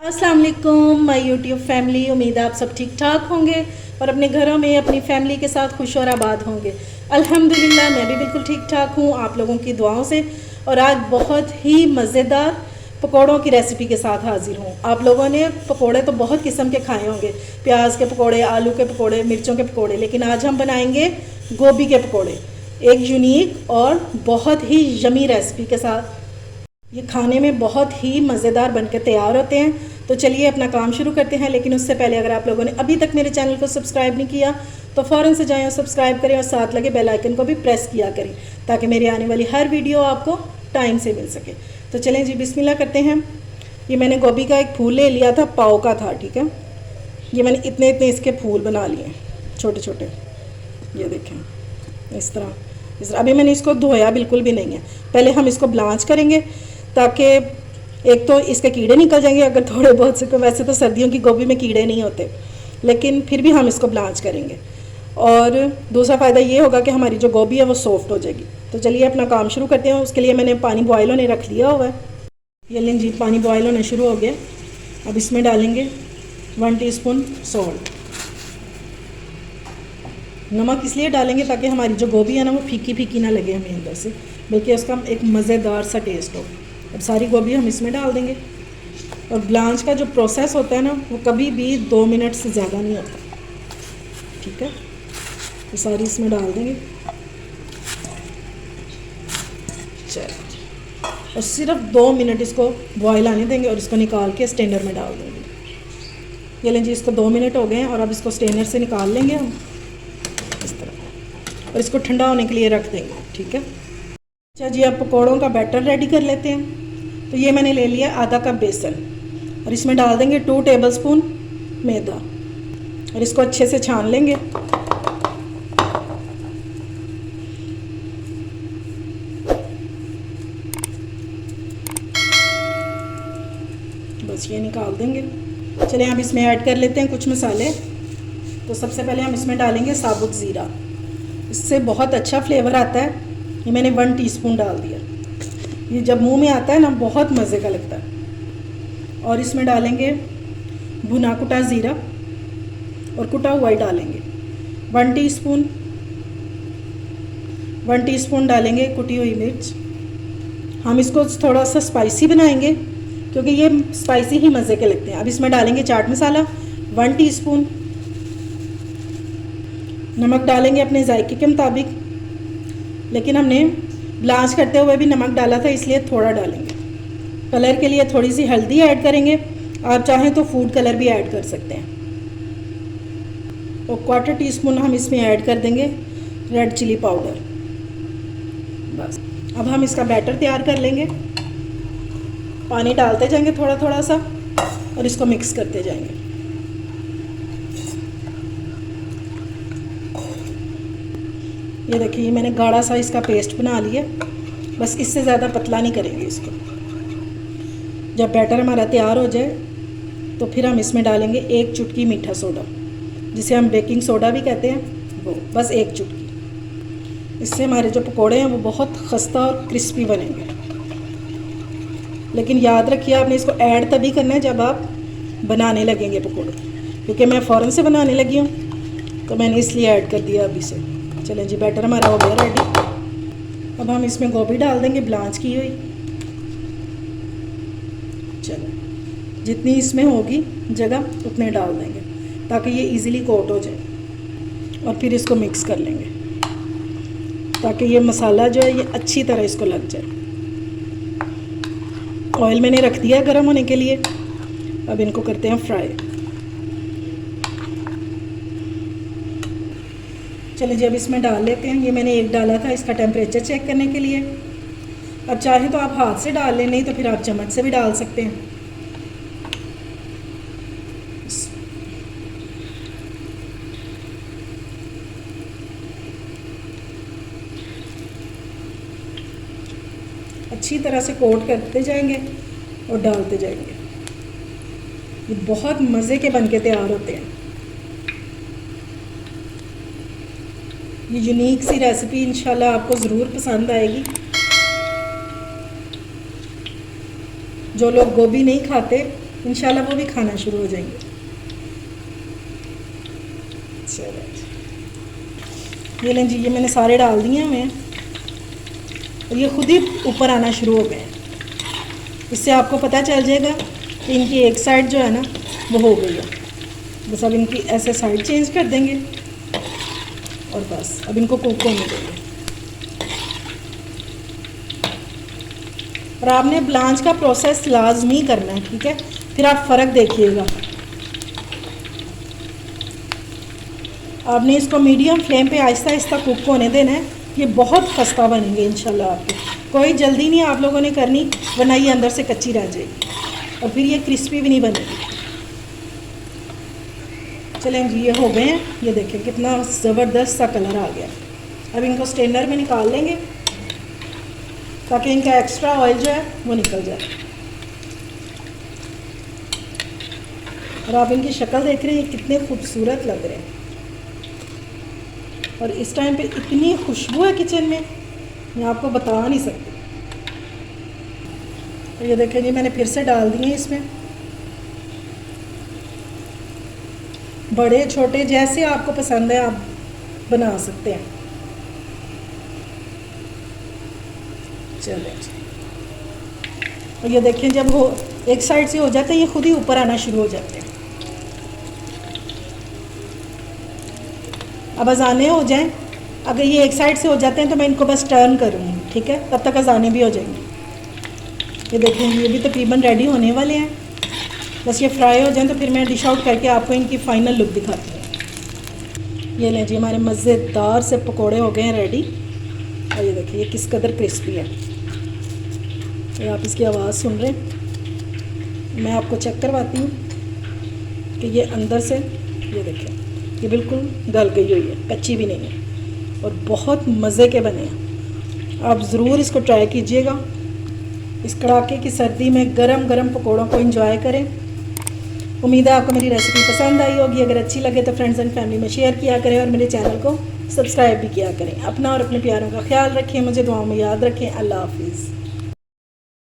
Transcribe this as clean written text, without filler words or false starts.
अस्सलाम वालेकुम my YouTube family. उम्मीद है आप सब ठीक ठाक होंगे और अपने घरों में अपनी फैमिली के साथ खुश और आबाद होंगे। अल्हम्दुलिल्लाह मैं भी बिल्कुल ठीक ठाक हूँ आप लोगों की दुआओं से। और आज बहुत ही मज़ेदार पकौड़ों की रेसिपी के साथ हाजिर हूँ। आप लोगों ने पकौड़े तो बहुत किस्म के खाए होंगे, प्याज के पकौड़े, आलू के पकौड़े, मिर्चों के पकौड़े, लेकिन आज हम बनाएंगे गोभी के पकौड़े, एक यूनिक और बहुत ही यमी रेसिपी के साथ। ये खाने में बहुत ही मज़ेदार बनकर तैयार होते हैं। तो चलिए अपना काम शुरू करते हैं, लेकिन उससे पहले अगर आप लोगों ने अभी तक मेरे चैनल को सब्सक्राइब नहीं किया तो फ़ौरन से जाएं और सब्सक्राइब करें और साथ लगे बेल आइकन को भी प्रेस किया करें ताकि मेरी आने वाली हर वीडियो आपको टाइम से मिल सके। तो चलें जी, बिस्मिल्लाह करते हैं। ये मैंने गोभी का एक फूल ले लिया था, पाव का था, ठीक है। ये मैंने इतने इतने इसके फूल बना लिए, छोटे छोटे, ये देखें इस तरह। अभी मैंने इसको धोया बिल्कुल भी नहीं है। पहले हम इसको ब्लांच करेंगे ताकि एक तो इसके कीड़े निकल जाएंगे अगर थोड़े बहुत से। वैसे तो सर्दियों की गोभी में कीड़े नहीं होते, लेकिन फिर भी हम इसको ब्लांच करेंगे। और दूसरा फ़ायदा ये होगा कि हमारी जो गोभी है वो सॉफ्ट हो जाएगी। तो चलिए अपना काम शुरू करते हैं। उसके लिए मैंने पानी बॉयल होने रख लिया हुआ है। ये लें जी, पानी बॉयल होना शुरू हो गया। अब इसमें डालेंगे 1 टीस्पून सॉल्ट। नमक इसलिए डालेंगे ताकि हमारी जो गोभी है ना वो फीकी फीकी ना लगे हमें अंदर से, बल्कि उसका एक मज़ेदार सा टेस्ट हो। अब सारी गोभी हम इसमें डाल देंगे। और ब्लांच का जो प्रोसेस होता है ना वो कभी भी 2 मिनट से ज़्यादा नहीं होता, ठीक है। तो सारी इसमें डाल देंगे। चलो, और सिर्फ 2 मिनट इसको बॉयल आने देंगे और इसको निकाल के स्ट्रेनर में डाल देंगे। ये लें जी, इसको 2 मिनट हो गए हैं और अब इसको स्ट्रेनर से निकाल लेंगे हम इस तरह, और इसको ठंडा होने के लिए रख देंगे, ठीक है। अच्छा जी, अब पकौड़ों का बैटर रेडी कर लेते हैं। तो ये मैंने ले लिया आधा कप बेसन और इसमें डाल देंगे 2 टेबलस्पून मैदा और इसको अच्छे से छान लेंगे। बस ये निकाल देंगे। चलिए अब इसमें ऐड कर लेते हैं कुछ मसाले। तो सबसे पहले हम इसमें डालेंगे साबुत ज़ीरा, इससे बहुत अच्छा फ्लेवर आता है। ये मैंने 1 टीस्पून डाल दिया। ये जब मुंह में आता है ना बहुत मज़े का लगता है। और इसमें डालेंगे भुना कुटा ज़ीरा और कुटा हुआ ही डालेंगे 1 टीस्पून। 1 टीस्पून डालेंगे कुटी हुई मिर्च। हम इसको थोड़ा सा स्पाइसी बनाएंगे क्योंकि ये स्पाइसी ही मज़े के लगते हैं। अब इसमें डालेंगे चाट मसाला 1 टीस्पून। नमक डालेंगे अपने जायके के मुताबिक, लेकिन हमने ब्लांच करते हुए भी नमक डाला था इसलिए थोड़ा डालेंगे। कलर के लिए थोड़ी सी हल्दी ऐड करेंगे, आप चाहें तो फूड कलर भी ऐड कर सकते हैं। और 1/4 टीस्पून हम इसमें ऐड कर देंगे रेड चिली पाउडर। बस अब हम इसका बैटर तैयार कर लेंगे। पानी डालते जाएंगे थोड़ा थोड़ा सा और इसको मिक्स करते जाएंगे। ये देखिए, मैंने गाढ़ा सा इसका पेस्ट बना लिया। बस इससे ज़्यादा पतला नहीं करेंगे इसको। जब बैटर हमारा तैयार हो जाए तो फिर हम इसमें डालेंगे 1 चुटकी मीठा सोडा, जिसे हम बेकिंग सोडा भी कहते हैं, वो बस 1 चुटकी। इससे हमारे जो पकोड़े हैं वो बहुत खस्ता और क्रिस्पी बनेंगे। लेकिन याद रखिए आपने इसको ऐड तभी करना है जब आप बनाने लगेंगे पकोड़े, क्योंकि मैं फ़ौरन से बनाने लगी हूँ तो मैंने इसलिए ऐड कर दिया अभी से। चलें जी, बैटर हमारा हो गया रेडी। अब हम इसमें गोभी डाल देंगे ब्लांच की हुई। चलो, जितनी इसमें होगी जगह उतने डाल देंगे ताकि ये इजीली कोट हो जाए। और फिर इसको मिक्स कर लेंगे ताकि ये मसाला जो है ये अच्छी तरह इसको लग जाए। ऑयल मैंने रख दिया गर्म होने के लिए। अब इनको करते हैं फ्राई। चलिए जी, अब इसमें डाल लेते हैं। ये मैंने 1 डाला था इसका टेम्परेचर चेक करने के लिए। अब चाहे तो आप हाथ से डाल लें, नहीं तो फिर आप चम्मच से भी डाल सकते हैं। अच्छी तरह से कोट करते जाएंगे और डालते जाएंगे। ये बहुत मज़े के बनके तैयार होते हैं। ये यूनिक सी रेसिपी इंशाल्लाह आपको ज़रूर पसंद आएगी। जो लोग गोभी नहीं खाते इंशाल्लाह वो भी खाना शुरू हो जाएंगे। चलो ये लें जी, ये मैंने सारे डाल दिए हुए हैं और ये खुद ही ऊपर आना शुरू हो गए हैं। इससे आपको पता चल जाएगा कि इनकी एक साइड जो है ना वो हो गई है। बस अब इनकी ऐसे साइड चेंज कर देंगे और बस अब इनको कुक होने देंगे। और आपने ब्लांच का प्रोसेस लाजमी करना है, ठीक है, फिर आप फ़र्क देखिएगा। आपने इसको मीडियम फ्लेम पे आहिस्ता आहिस्ता कुक होने देना है। ये बहुत खस्ता बनेंगे इंशाल्लाह। आपको कोई जल्दी नहीं आप लोगों ने करनी, वरना ये अंदर से कच्ची रह जाएगी और फिर ये क्रिस्पी भी नहीं बनेगी। चलें जी, ये हो गए हैं। ये देखें कितना ज़बरदस्त सा कलर आ गया। अब इनको स्ट्रेनर में निकाल लेंगे ताकि इनका एक्स्ट्रा ऑयल जो है वो निकल जाए। और आप इनकी शक्ल देख रहे हैं, कितने खूबसूरत लग रहे हैं। और इस टाइम पे इतनी खुशबू है किचन में, मैं आपको बता नहीं सकती। तो ये देखें जी, मैंने फिर से डाल दिए इसमें। बड़े छोटे जैसे आपको पसंद है आप बना सकते हैं। चलें, और ये देखें जब वो एक साइड से हो जाते हैं, ये खुद ही ऊपर आना शुरू हो जाते हैं। अब अजाने हो जाएं, अगर ये एक साइड से हो जाते हैं तो मैं इनको बस टर्न करूँगी, ठीक है, तब तक अजाने भी हो जाएंगे। ये देखें ये भी तकरीबन रेडी होने वाले हैं। बस ये फ्राई हो जाएं तो फिर मैं डिश आउट करके आपको इनकी फ़ाइनल लुक दिखाती हूँ। ये लें जी, हमारे मज़ेदार से पकोड़े हो गए हैं रेडी। और ये देखिए ये किस कदर क्रिस्पी है। ये आप इसकी आवाज़ सुन रहे हैं। मैं आपको चेक करवाती हूँ कि ये अंदर से, ये देखें ये बिल्कुल गल गई हुई है, कच्ची भी नहीं है और बहुत मज़े के बने हैं। आप ज़रूर इसको ट्राई कीजिएगा। इस कड़ाके की सर्दी में गरम गरम पकौड़ों को एंजॉय करें। उम्मीद है आपको मेरी रेसिपी पसंद आई होगी। अगर अच्छी लगे तो फ्रेंड्स एंड फैमिली में शेयर किया करें और मेरे चैनल को सब्सक्राइब भी किया करें। अपना और अपने प्यारों का ख्याल रखें, मुझे दुआओं में याद रखें। अल्लाह हाफिज़।